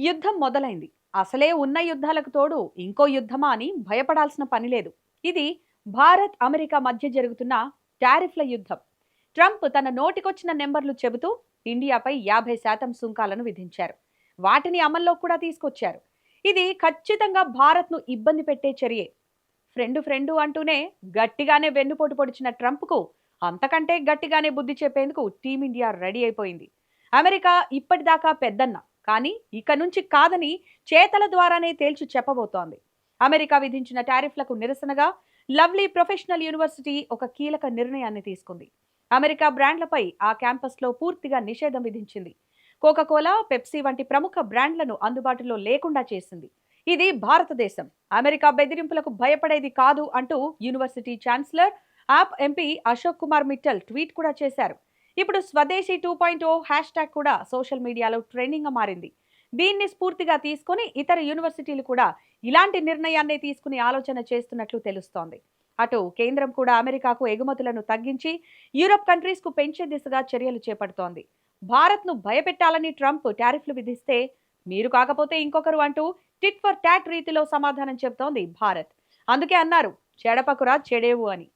యుద్ధం మొదలైంది. అసలే ఉన్న యుద్ధాలకు తోడు ఇంకో యుద్ధమా అని భయపడాల్సిన పని లేదు. ఇది భారత్, అమెరికా మధ్య జరుగుతున్న టారిఫ్ల యుద్ధం. ట్రంప్ తన నోటికొచ్చిన నెంబర్లు చెబుతూ ఇండియాపై 50% సుంకాలను విధించారు. వాటిని అమల్లో కూడా తీసుకొచ్చారు. ఇది ఖచ్చితంగా భారత్ను ఇబ్బంది పెట్టే చర్యే. ఫ్రెండు అంటూనే గట్టిగానే వెన్నుపోటు పొడిచిన ట్రంప్కు అంతకంటే గట్టిగానే బుద్ధి చెప్పేందుకు టీమిండియా రెడీ అయిపోయింది. అమెరికా ఇప్పటిదాకా పెద్దన్న, కానీ ఇక నుంచి కాదని చేతల ద్వారానే తేల్చి చెప్పబోతోంది. అమెరికా విధించిన టారిఫ్లకు నిరసనగా లవ్లీ ప్రొఫెషనల్ యూనివర్సిటీ ఒక కీలక నిర్ణయాన్ని తీసుకుంది. అమెరికా బ్రాండ్లపై ఆ క్యాంపస్లో పూర్తిగా నిషేధం విధించింది. కోకాకోలా, పెప్సీ వంటి ప్రముఖ బ్రాండ్లను అందుబాటులో లేకుండా చేసింది. ఇది భారతదేశం అమెరికా బెదిరింపులకు భయపడేది కాదు అంటూ యూనివర్సిటీ ఛాన్సలర్, ఆప్ ఎంపీ అశోక్ కుమార్ మిట్టల్ ట్వీట్ కూడా చేశారు. ఇప్పుడు స్వదేశీ 2.0 హ్యాష్ ట్యాగ్ కూడా సోషల్ మీడియాలో ట్రెండింగ్ గా మారింది. దీన్ని స్ఫూర్తిగా తీసుకుని ఇతర యూనివర్సిటీలు కూడా ఇలాంటి నిర్ణయాన్ని తీసుకుని ఆలోచన చేస్తున్నట్లు తెలుస్తోంది. అటు కేంద్రం కూడా అమెరికాకు ఎగుమతులను తగ్గించి యూరప్ కంట్రీస్ కు పెంచే దిశగా చర్యలు చేపడుతోంది. భారత్ ను భయపెట్టాలని ట్రంప్ టారిఫ్లు విధిస్తే మీరు కాకపోతే ఇంకొకరు అంటూ టిట్ ఫర్ టాట్ రీతిలో సమాధానం చెబుతోంది భారత్. అందుకే అన్నారు చెడపకురా చెడేవు అని.